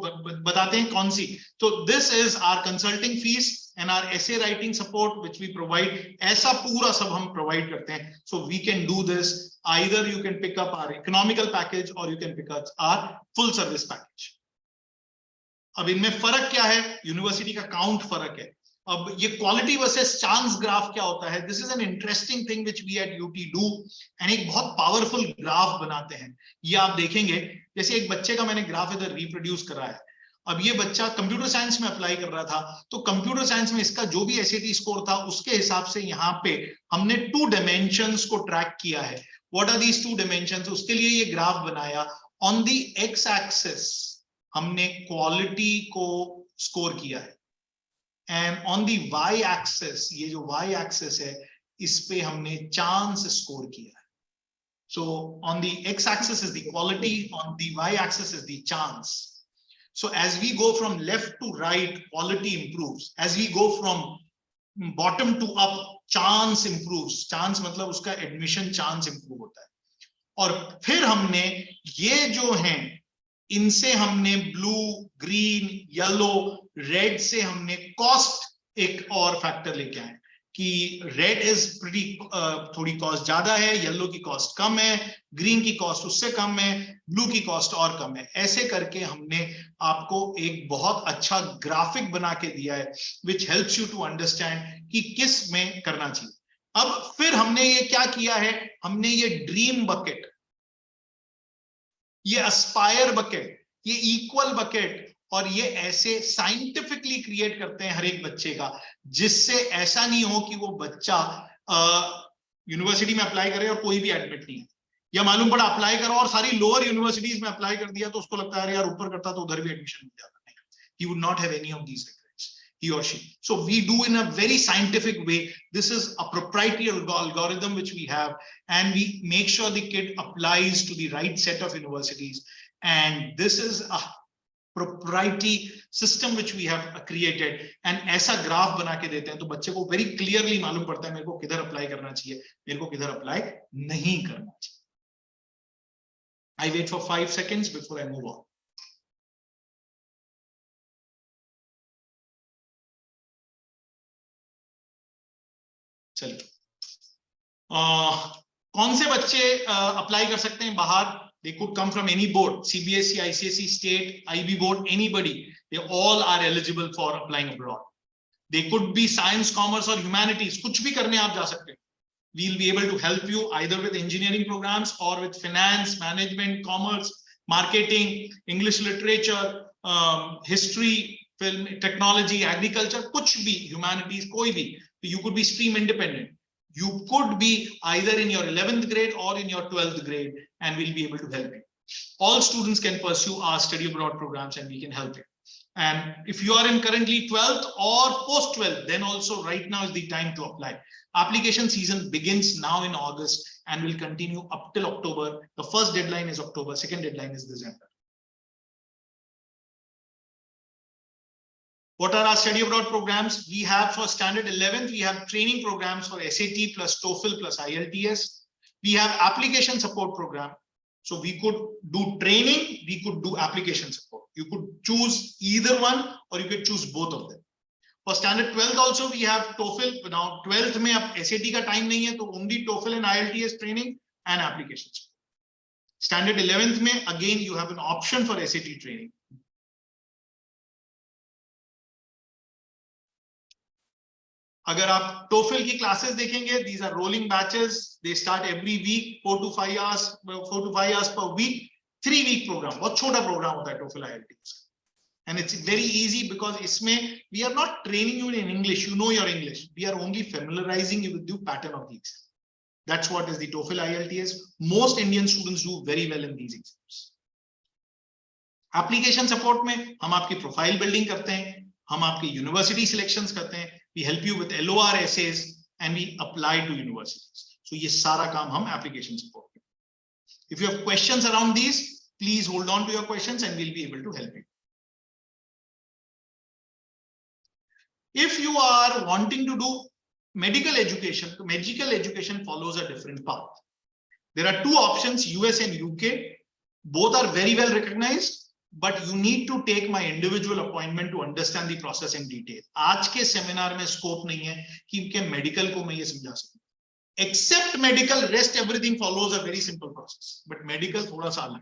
बताते हैं कौन सी. So this is our consulting fees and our essay writing support which we provide. ऐसा पूरा सब हम provide करते हैं. So we can do this. Either you can pick up our economical package or you can pick up our full service package. अब इनमें फर्क क्या है? यूनिवर्सिटी का काउंट फर्क है. अब ये क्वालिटी वर्सेस चांस ग्राफ क्या होता है? This is an interesting thing which we at UT do and एक बहुत पावरफुल ग्राफ बनाते हैं. ये आप देखेंगे जैसे एक बच्चे का मैंने ग्राफ इधर रिप्रोड्यूस करा है. अब ये बच्चा कंप्यूटर साइंस में अप्लाई कर रहा था तो कंप्यूटर साइंस में इसका जो भी एसएटी स्कोर था उसके हिसाब से यहाँ पे हमने 2 डायमेंशंस को ट्रैक किया है. What are these 2 dimensions? उसके लिए ये ग्राफ बनाया. ऑन द एक्स एक्सिस हमने क्वालिटी को स्कोर किया है and on the Y axis, ये जो वाई एक्सिस है इस पे हमने चांस स्कोर किया है. So on the X axis is the quality, on the Y axis is the chance. So as we go from left to right, quality improves. As we go from bottom to up, chance improves. Chance मतलब उसका admission chance improve होता है. और फिर हमने ये जो हैं इनसे हमने blue, green, yellow, red से हमने cost एक और factor लेके आए कि रेड इज प्रीटी थोड़ी कॉस्ट ज्यादा है, येलो की कॉस्ट कम है, ग्रीन की कॉस्ट उससे कम है, ब्लू की कॉस्ट और कम है. ऐसे करके हमने आपको एक बहुत अच्छा ग्राफिक बना के दिया है which helps you to understand कि किस में करना चाहिए. अब फिर हमने ये क्या किया है, हमने ये ड्रीम बकेट, ये एस्पायर बकेट, ये इक्वल बकेट और ये ऐसे साइंटिफिकली क्रिएट करते हैं हर एक बच्चे का, जिससे ऐसा नहीं हो कि वो बच्चा यूनिवर्सिटी में अप्लाई करे और कोई भी एडमिट नहीं है, या मालूम पड़ा अप्लाई करो और सारी लोअर यूनिवर्सिटीज में अप्लाई कर दिया तो उसको लगता है यार ऊपर करता तो उधर भी एडमिशन मिल जाता. नहीं, he would not have any of these regrets, he or she. So we do in a very scientific way. This is a proprietary algorithm which we have, and we make sure the kid applies to the right set of universities. And this is proprietary system which we have created, and ऐसा graph बना के देते हैं तो बच्चे को very clearly मालूम पड़ता है मेरे को किधर अप्लाई करना चाहिए, मेरे को किधर अप्लाई नहीं करना चाहिए. I wait for 5 seconds before I move on. चलिए, कौन से बच्चे अप्लाई कर सकते हैं बाहर? They could come from any board, CBSE, ICSE, state, IB board, anybody. They all are eligible for applying abroad. They could be science, commerce or humanities. कुछ भी करने आप जा सकते हैं. We'll be able to help you either with engineering programs or with finance, management, commerce, marketing, English literature, history, film, technology, agriculture, कुछ भी, humanities, कोई भी. You could be stream independent. You could be either in your 11th grade or in your 12th grade, and we'll be able to help you. All students can pursue our study abroad programs and we can help you. And if you are in currently 12th or post 12th, then also right now is the time to apply. Application season begins now in August and will continue up till October. The first deadline is October, second deadline is December. What are our study abroad programs? We have for standard 11th, we have training programs for SAT plus TOEFL plus IELTS. We have application support program. So we could do training, we could do application support. You could choose either one or you could choose both of them. For standard 12th also we have TOEFL. Now 12th में अब SAT का time नहीं है तो only TOEFL and IELTS training and application support. Standard 11th में again you have an option for SAT training. अगर आप TOEFL की क्लासेस देखेंगे, these are rolling batches, they start every week, 4 to 5 hours per week, 3-week program. बहुत छोटा programme होता है TOEFL IELTS, and it's very easy because इसमें we are not training you in English, you know your English, we are only familiarizing you with the pattern of the exam. That's what is the TOEFL IELTS. Most Indian students do very well in these exams. Application support में हम आपकी profile building करते हैं, हम आपके university selections करते हैं, we help you with LOR essays and we apply to universities. So ये सारा काम हम application support में. If you have questions around these, please hold on to your questions and we'll be able to help you. If you are wanting to do medical education follows a different path. There are two options, US and UK. Both are very well recognized. But you need to take my individual appointment to understand the process in detail. आज के seminar में scope नहीं है कि medical को मैं ये समझा सकूं. Except medical, rest everything follows a very simple process. But medical थोड़ा सा अलग.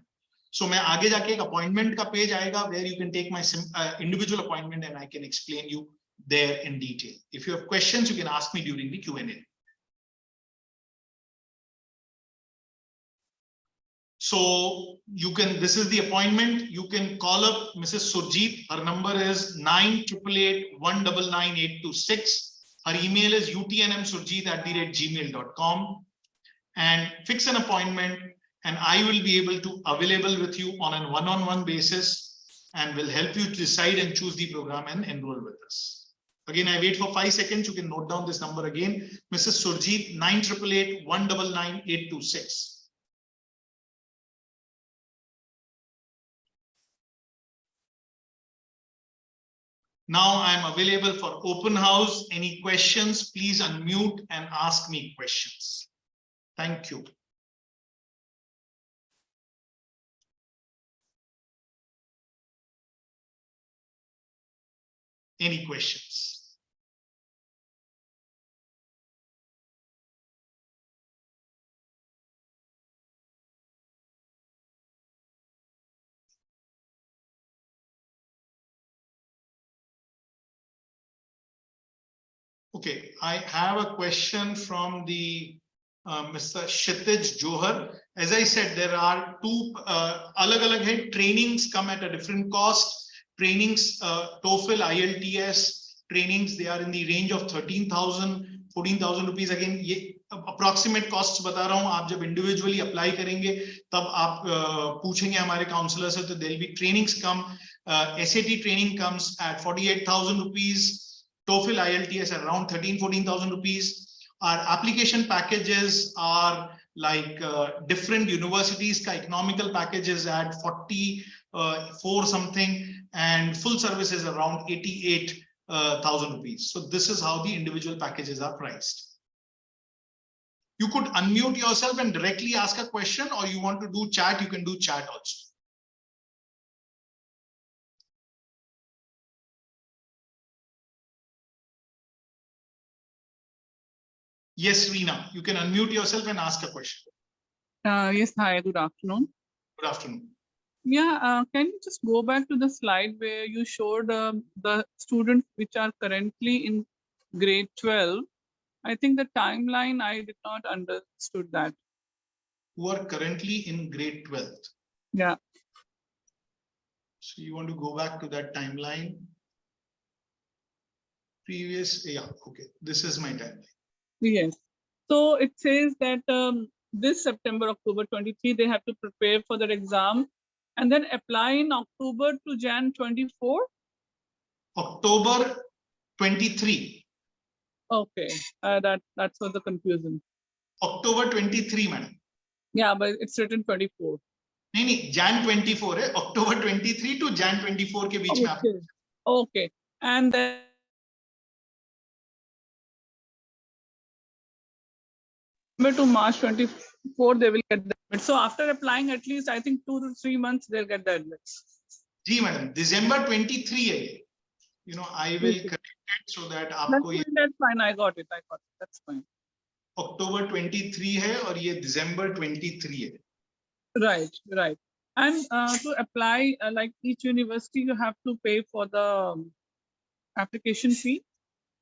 So मैं आगे जाके एक appointment का पेज आएगा where you can take my individual appointment and I can explain you there in detail. If you have questions, you can ask me during the Q&A. So you can, this is the appointment. You can call up Mrs. Surjeet. Her number is 9888199826. Her email is utnmsurjeet@gmail.com, and fix an appointment and I will be able to available with you on a one-on-one basis and will help you to decide and choose the program and enroll with us. Again, I wait for 5 seconds. You can note down this number again. Mrs. Surjeet, 9888199826. Now I am available for open house. Any questions, please unmute and ask me questions. Thank you. Any questions? Okay, I have a question from the Mr. Kshitij Johar. As I said, there are two alag-alag hai. Trainings come at a different cost. Trainings, TOEFL, IELTS trainings, they are in the range of 13,000, 14,000 rupees. Again, ये approximate costs बता रहा हूँ. आप जब individually apply करेंगे, तब आप पूछेंगे हमारे counselor से, तो there will be trainings come. SAT training comes at 48,000 rupees. TOEFL, IELTS are around 13,000, 14,000 rupees. Our application packages are like different universities ka economical package is at 44 something, and full service is around 88,000 rupees. So this is how the individual packages are priced. You could unmute yourself and directly ask a question, or you want to do chat, you can do chat also. Yes, Reena, you can unmute yourself and ask a question. Yes, hi, good afternoon. Good afternoon. Yeah, can you just go back to the slide where you showed the students which are currently in grade 12? I think the timeline, I did not understood that. Who are currently in grade 12th. Yeah. So you want to go back to that timeline? Previous, yeah, okay. This is my timeline. Yes. So it says that this September, October 23, they have to prepare for their exam and then apply in October to Jan 24? October 23. Okay, that's what the confusion. October 23, madam. Yeah, but it's written 24. नहीं, Jan 24 है, October 23 to Jan 24 के बीच में आप. Okay, and then to March 24 they will get the admit. So after applying at least I think 2 to 3 months they'll get the admits. Ji madam, December 23 है ये. You know, I will correct it so that आपको ये. That's fine. I got it. That's fine. October 23 है और ये December 23 है. Right. And to apply, like each university, you have to pay for the application fee.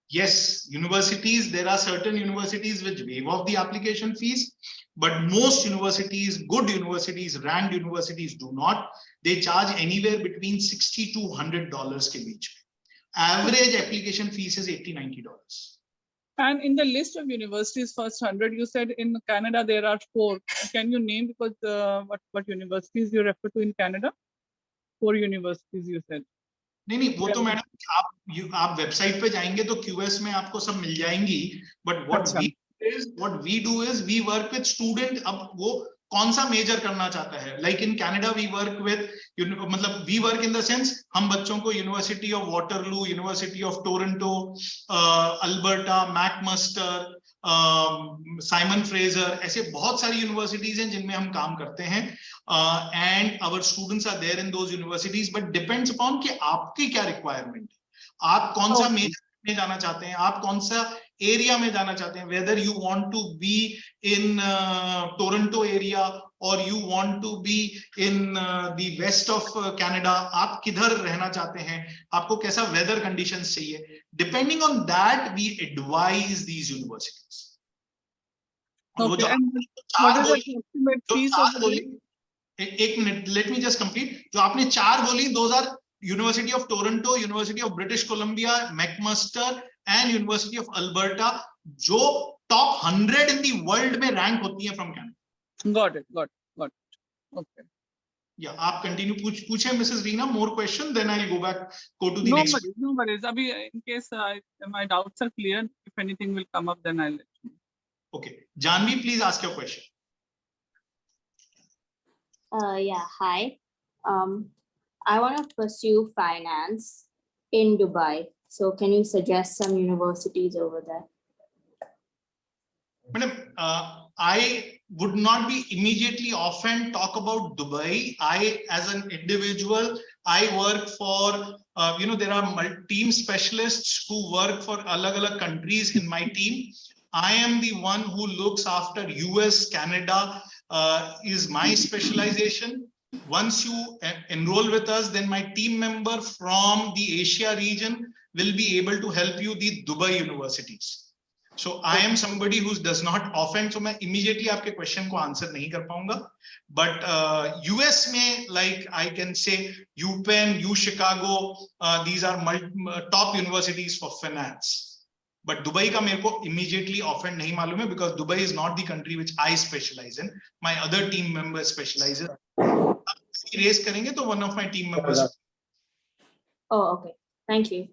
Yes, universities, there are certain universities which waive off the application fees, but most universities, good universities, ranked universities do not. They charge anywhere between $60 to $100 के बीच में. Average application fees is $80-90. And in the list of universities, first 100, you said in Canada there are 4. Can you name, because what universities you refer to in Canada? 4 universities you said. नहीं वो तो madam आप website पे जाएंगे तो QS में आपको सब मिल जाएंगी, but what we do is we work with student. अब वो कौन सा मेजर करना चाहता है, like in Canada we work with, मतलब we work in the sense हम बच्चों को University of Waterloo, University of Toronto, Alberta, McMaster, Simon Fraser, ऐसे बहुत सारी universities हैं जिनमें हम काम करते हैं, and our students are there in those universities, but depends upon कि आपकी क्या requirement है, आप कौन सा मेजर में जाना चाहते हैं, आप कौन सा एरिया में जाना चाहते हैं, whether you want to be in Toronto area or you want to be in the west of Canada, आप किधर रहना चाहते हैं, आपको कैसा weather conditions चाहिए, depending on that we advise these universities. Okay, and what is the estimate fees of the... एक minute, let me just complete. जो आपने 4 बोली, those are University of Toronto, University of British Columbia, McMaster and University of Alberta, जो top 100 in the world में rank होती हैं from Canada. Got it. Okay. Yeah, आप continue पूछे Mrs. Reena, more question, then I'll go to the next. No worries. Abhi, in case my doubts are clear, if anything will come up, then I'll let you know. Okay, Janvi, please ask your question. Yeah, hi. I want to pursue finance in Dubai. So can you suggest some universities over there? Madam, I would not be immediately often talk about Dubai. I, as an individual, I work for, there are team specialists who work for alag countries in my team. I am the one who looks after US, Canada, is my specialization. Once you enroll with us, then my team member from the Asia region will be able to help you the Dubai universities. So I am somebody who does not offend, so मैं immediately आपके question को answer नहीं कर पाऊंगा. But US में, like I can say UPenn, UChicago, these are top universities for finance. But Dubai का मेरे को immediately offend नहीं मालूम है, because Dubai is not the country which I specialize in. My other team members specialize in. Raise करेंगे तो one of my team members. Oh, okay. Thank you.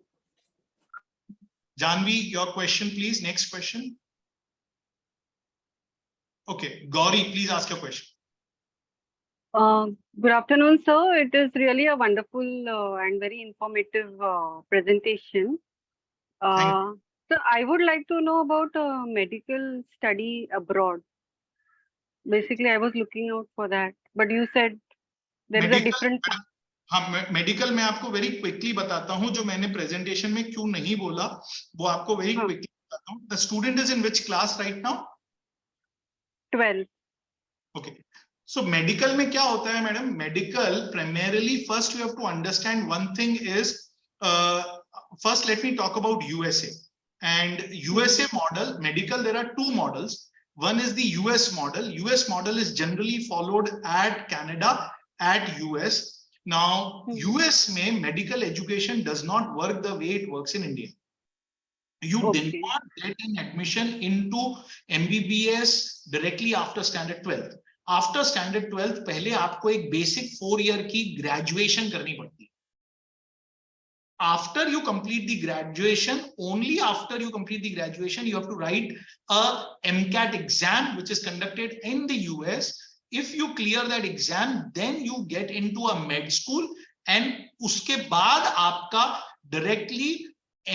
Janvi, your question, please. Next question. Okay, Gauri, please ask your question. Good afternoon, sir. It is really a wonderful and very informative presentation. So I would like to know about medical study abroad. Basically, I was looking out for that, but you said there is a different. हाँ, medical में आपको very quickly बताता हूँ, जो मैंने presentation में क्यों नहीं बोला वो आपको वेरी क्विकली बताता हूँ. The student is in which class right now? 12. Okay, so medical में क्या होता है madam? Medical primarily first you have to understand one thing is, first let me talk about USA. And USA model medical, there are two models. One is the US model. US model is generally followed at Canada, at US. Now, US में medical education does not work the way it works in India. You did not get an admission into MBBS directly after standard 12th. After standard 12th, पहले आपको एक basic 4 year की graduation करनी पड़ती है. After you complete the graduation, only after you complete the graduation, you have to write a MCAT exam, which is conducted in the US. If you clear that exam, then you get into a med school, and उसके बाद आपका directly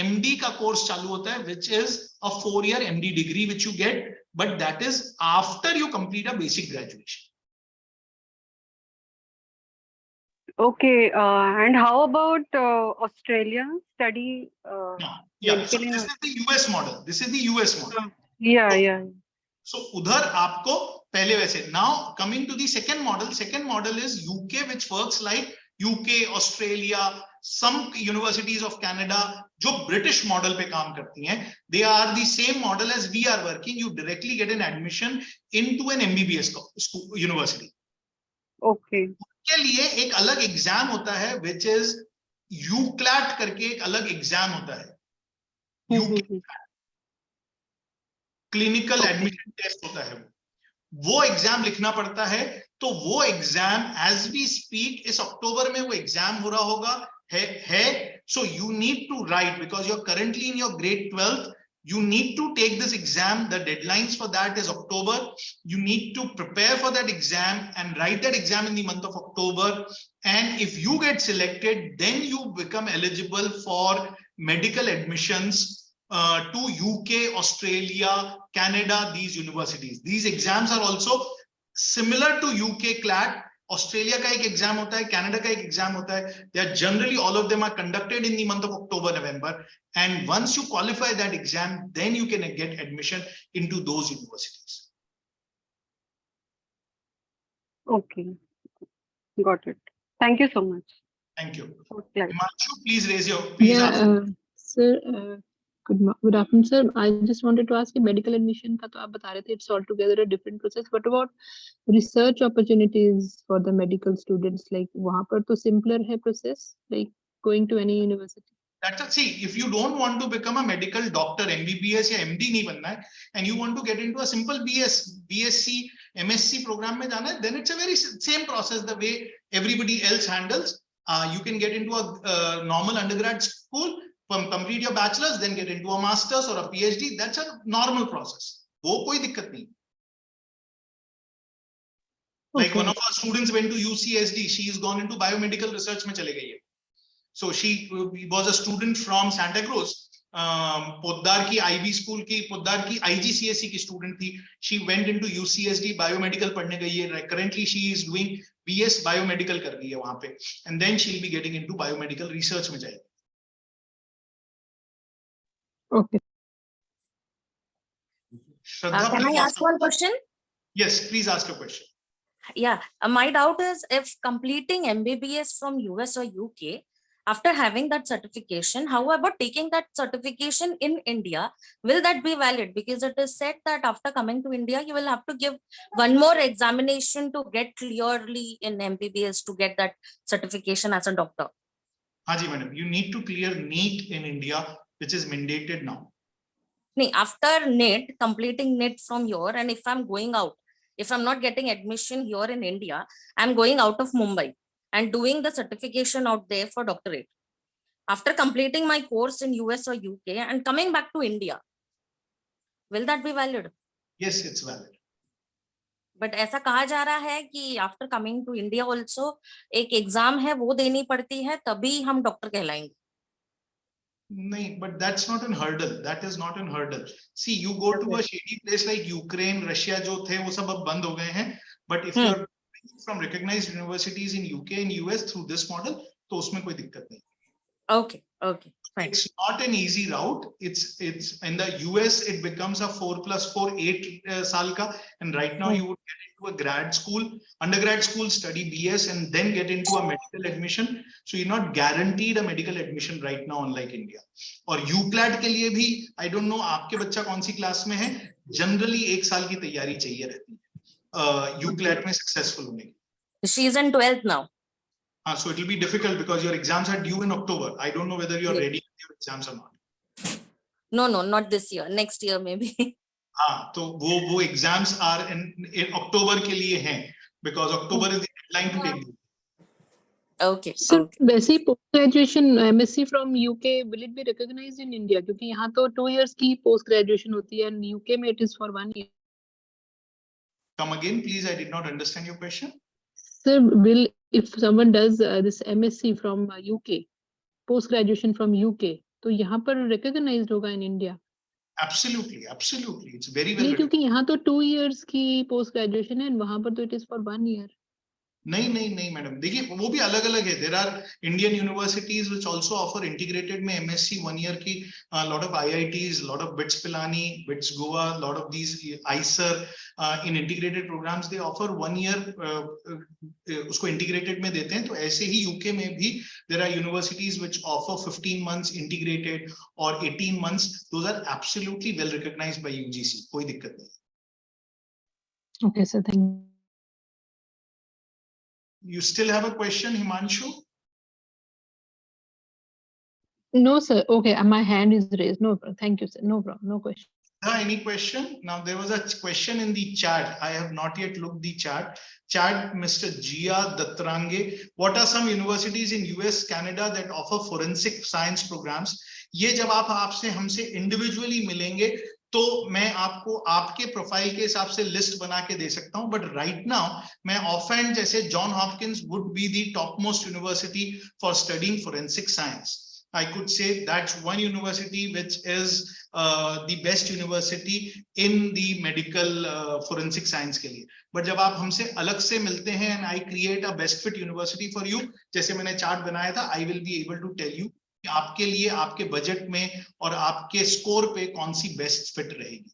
MD का course चालू होता है, which is a 4-year MD degree, which you get, but that is after you complete a basic graduation. Okay, and how about Australia study? Yeah, so this is the US model. This is the US model. Yeah. So udhar aapko pehle वैसे. Now coming to the second model. Second model is UK, which works like UK, Australia, some universities of Canada, जो British model पे काम करती हैं. They are the same model as we are working. You directly get an admission into an MBBS school, university. Okay. के लिए एक अलग exam होता है, which is UCLAT करके एक अलग एग्जाम होता है. क्लिनिकल एडमिशन टेस्ट होता है, वो एग्जाम लिखना पड़ता है. तो वो एग्जाम एज वी स्पीक इस अक्टूबर में वो एग्जाम हो रहा होगा है. So you need to write, because you are currently in your grade 12th. You need to take this exam. The deadlines for that is October. You need to prepare for that exam and write that exam in the month of October. And if you get selected, then you become eligible for medical admissions to UK, Australia, Canada, these universities. These exams are also similar to UK CLAT. Australia का एक exam होता है, Canada का एक exam होता है. They are generally all of them are conducted in the month of October, November, and once you qualify that exam, then you can get admission into those universities. Okay, got it. Thank you so much. Thank you. Okay. Himanshu, please raise your. Sir, good afternoon, sir. I just wanted to ask you, medical admission का तो आप बता रहे थे, it's altogether a different process. What about research opportunities for the medical students? Like वहाँ पर तो simpler है process, like going to any university. That's it. See, if you don't want to become a medical doctor, MBBS या MD नहीं बनना है, and you want to get into a simple BSc, MSc program में जाना है, then it's a very same process the way everybody else handles. You can get into a normal undergrad school, complete your bachelor's, then get into a master's or a PhD. That's a normal process. वो कोई दिक्कत नहीं. Like one of our students went to UCSD. She's gone into biomedical research में चले गई है. So she was a student from Santa Cruz. Poddar की IB school की, पोद्दार की IGCSE की स्टूडेंट थी. She went into UCSD biomedical पढ़ने गई है. Currently she is doing BS biomedical कर रही है वहाँ पे. And then she'll be getting into biomedical research में जाएगी. Okay. Shraddha, can I ask one question? Yes, please ask your question. Yeah, my doubt is if completing MBBS from US or UK, after having that certification, how about taking that certification in India? Will that be valid? Because it is said that after coming to India, you will have to give one more examination to get clearly in MBBS to get that certification as a doctor. Haji, madam, you need to clear NEET in India, which is mandated now. After NEET, completing NEET from here, and if I'm going out, if I'm not getting admission here in India, I'm going out of Mumbai and doing the certification out there for doctorate. After completing my course in US or UK and coming back to India, will that be valid? Yes, it's valid. But ऐसा कहा जा रहा है कि after coming to India also एक exam है वो देनी पड़ती है तभी हम डॉक्टर कहलाएंगे. नहीं, but that's not an hurdle. That is not an hurdle. See, you go to a shady place like Ukraine, Russia जो थे वो सब अब बंद हो गए हैं. But if you are from recognized universities in UK and US through this model, तो उसमें कोई दिक्कत नहीं. Okay, okay, fine. It's not an easy route. It's in the US it becomes a 4+4 8 साल का, and right now you would get into a grad school, undergrad school, study BS, and then get into a medical admission. So you're not guaranteed a medical admission right now, unlike India. और UCLAT के लिए भी I don't know आपके बच्चा कौन सी class में है. Generally 1 साल की तैयारी चाहिए रहती है UCLAT में successful होने की. She is in 12th now. So it will be difficult because your exams are due in October. I don't know whether you're ready with your exams or not. No, not this year. Next year maybe. हाँ, तो वो exams are in October के लिए हैं because October is the deadline to take them. Okay. Sir, वैसे ही post graduation MSc from UK will it be recognized in India? क्योंकि यहाँ तो 2 years की post graduation होती है and UK में it is for 1 year. Come again, please. I did not understand your question. Sir, if someone does this MSc from UK, post graduation from UK, तो यहाँ पर recognized होगा in India? Absolutely. It's very well. नहीं, क्योंकि यहाँ तो 2 years की post graduation है, वहाँ पर तो it is for 1 year. नहीं मैडम, देखिए वो भी अलग अलग है. There are Indian universities which also offer integrated में MSc 1 year की, lot of IITs, lot of BITS Pilani, BITS Goa, lot of these ICSE in integrated programs they offer 1 year उसको integrated में देते हैं. तो ऐसे ही UK में भी there are universities which offer 15 months integrated or 18 months. Those are absolutely well recognized by UGC. कोई दिक्कत नहीं. Okay, sir, thank you. You still have a question, Himanshu? No, sir. Okay, my hand is raised. No problem. Thank you, sir. No problem. No question. Any question? Now there was a question in the chat. I have not yet looked the chat. Mr. Jia Dattrange. What are some universities in US, Canada that offer forensic science programs? ये जब आप आपसे हमसे individually मिलेंगे तो मैं आपको आपके प्रोफाइल के हिसाब से लिस्ट बना के दे सकता हूं. बट राइट नाउ मैं ऑफ हैंड जैसे John Hopkins would be the top most university for studying forensic science. I could say that's one university which is the best university in the medical forensic science के लिए. But जब आप हमसे अलग से मिलते हैं and I create a best fit university for you, जैसे मैंने चार्ट बनाया था, I will be able to tell you कि आपके लिए आपके बजट में और आपके स्कोर पे कौन सी बेस्ट फिट रहेगी.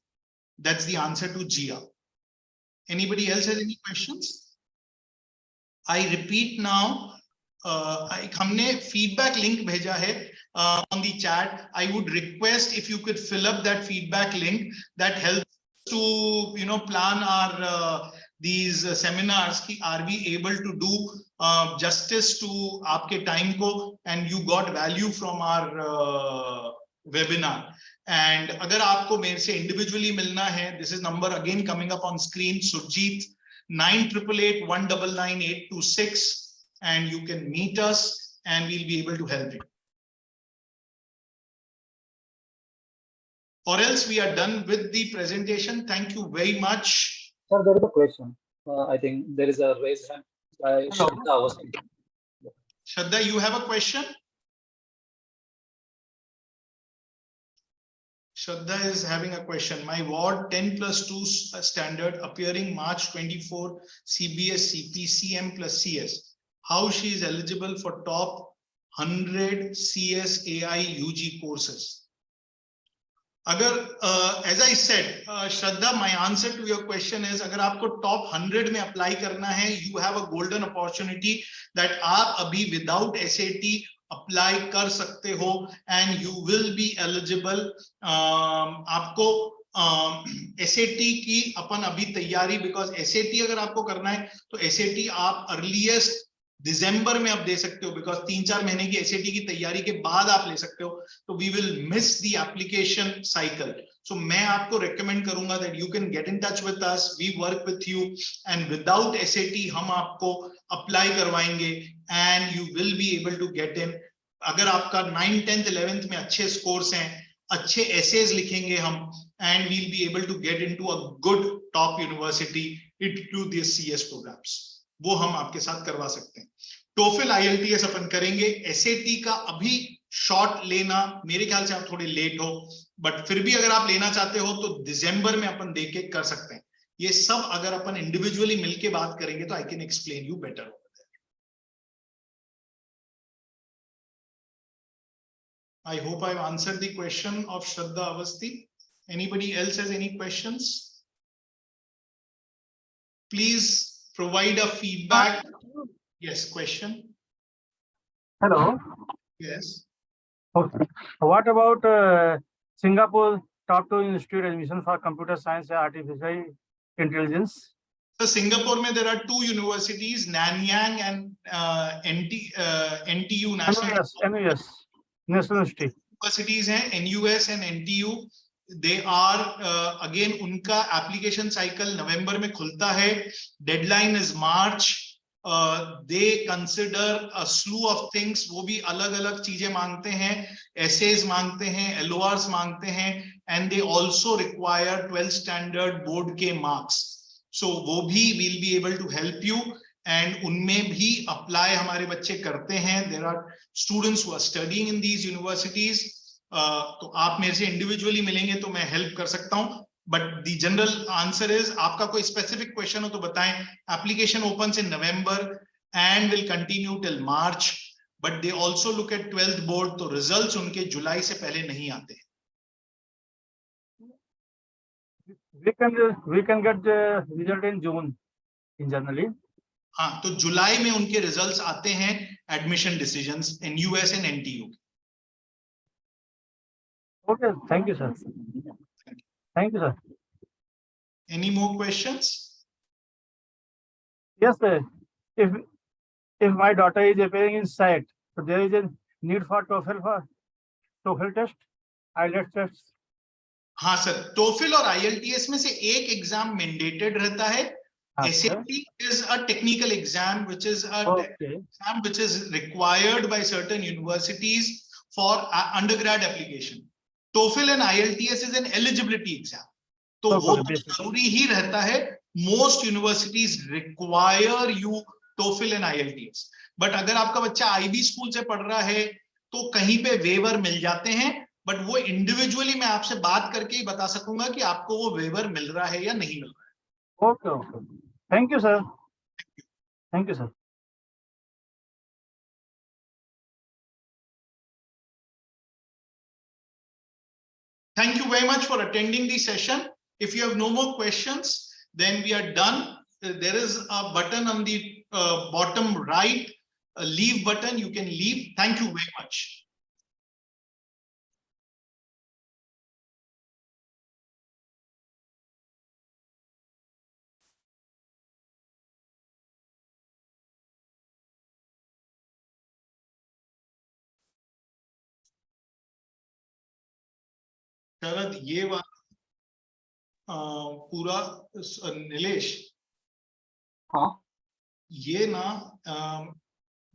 That's the answer to Jia. Anybody else has any questions? I repeat now. हमने feedback link भेजा है on the chat. I would request if you could fill up that feedback link. That helps to plan our these seminars. कि are we able to do justice to आपके time को and you got value from our webinar. And अगर आपको मेरे से individually मिलना है, this is number again coming up on screen. Surjeet 9888 199 826. And you can meet us and we'll be able to help you. Or else we are done with the presentation. Thank you very much. Sir, there is a question. I think there is a raised hand by Shraddha. Shraddha, you have a question? Shraddha is having a question. My ward 10+2 standard appearing March 24 CBSE PCM plus CS. How she is eligible for top 100 CSAI UG courses? अगर as I said, Shraddha, my answer to your question is अगर आपको top 100 में apply करना है, you have a golden opportunity that आप अभी without SAT apply कर सकते हो and you will be eligible. आपको SAT की अपन अभी तैयारी, because SAT अगर आपको करना है तो SAT आप earliest दिसंबर में आप दे सकते हो, बिकॉज 3-4 महीने की एसएटी की तैयारी के बाद आप ले सकते हो. तो we will miss the application cycle. So मैं आपको रेकमेंड करूंगा that you can get in touch with us, we work with you and without SAT हम आपको अप्लाई करवाएंगे and you will be able to get in. अगर आपका 9th 10th 11th में अच्छे स्कोर्स हैं अच्छे essays लिखेंगे हम, and we'll be able to get into a good top university into the CS programs. वो हम आपके साथ करवा सकते हैं. TOEFL IELTS अपन करेंगे. SAT का अभी शॉर्ट लेना मेरे ख्याल से आप थोड़े लेट हो, बट फिर भी अगर आप लेना चाहते हो तो दिसंबर में अपन देख के कर सकते हैं. ये सब अगर अपन इंडिविजुअली मिलके बात करेंगे तो I can explain you better. I hope I've answered the question of Shraddha Avasthi. Anybody else has any questions? Please provide a feedback. Yes, question. Hello. Yes. Okay. What about Singapore top 2 institute admission for computer science and artificial intelligence? So Singapore में there are 2 universities, Nanyang and NTU NUS National University. Universities हैं NUS and NTU. They are again उनका application cycle नवंबर में खुलता है. Deadline is March. They consider a slew of things. वो भी अलग-अलग चीजें मांगते हैं, essays मांगते हैं, LORs मांगते हैं, and they also require 12th standard board के marks. So वो भी we'll be able to help you, and उनमें भी apply हमारे बच्चे करते हैं. There are students who are studying in these universities. तो आप मेरे से individually मिलेंगे तो मैं help कर सकता हूँ. But the general answer is, आपका कोई specific question हो तो बताएं. Application opens in November and will continue till March. But they also look at 12th board, तो results उनके जुलाई से पहले नहीं आते. We can get the result in June in generally. हाँ, तो जुलाई में उनके रिजल्ट्स आते हैं admission decisions in US and NTU. Okay, thank you, sir. Thank you, sir. Any more questions? Yes, sir. If my daughter is appearing in SAT, so there is a need for TOEFL test, IELTS test. हाँ sir, TOEFL और IELTS में से एक exam mandated रहता है. SAT is a technical exam which is a exam which is required by certain universities for undergrad application. TOEFL and IELTS is an eligibility exam. तो वो जरूरी ही रहता है. Most universities require you TOEFL and IELTS. But अगर आपका बच्चा IB school से पढ़ रहा है तो कहीं पे वेवर मिल जाते हैं, बट वो इंडिविजुअली मैं आपसे बात करके ही बता सकूंगा कि आपको वो वेवर मिल रहा है या नहीं मिल रहा है. Okay. Thank you, sir. Thank you, sir. Thank you very much for attending the session. If you have no more questions, then we are done. There is a button on the bottom right, a leave button. You can leave. Thank you very much. शरद, ये वाला पूरा नीलेश, हाँ, ये ना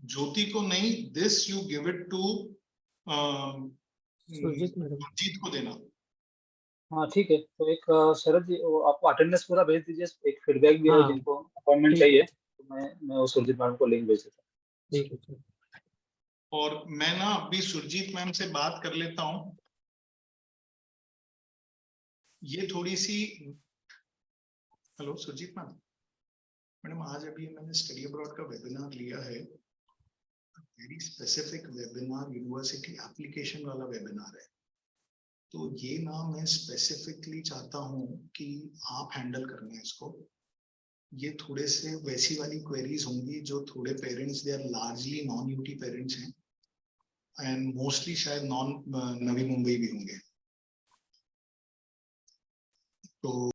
ज्योति को नहीं, this you give it to Surjit को देना. हाँ ठीक है. तो एक शरद जी, आपको अटेंडेंस पूरा भेज दीजिए. एक फीडबैक भी है जिनको अपॉइंटमेंट चाहिए, तो मैं वो सुरजीत मैम को लिंक भेज देता हूँ. ठीक है. और मैं ना अभी सुरजीत मैम से बात कर लेता हूँ. ये थोड़ी सी, हेलो सुरजीत मैम. मैडम, आज अभी मैंने स्टडी अब्रॉड का वेबिनार लिया है. Very specific webinar, university application वाला वेबिनार है. तो ये ना मैं स्पेसिफिकली चाहता हूँ कि आप हैंडल करना है इसको. ये थोड़े से वैसी वाली क्वेरीज होंगी जो थोड़े parents, they are largely non UT parents हैं, एंड मोस्टली शायद नॉन नवी मुंबई भी होंगे. तो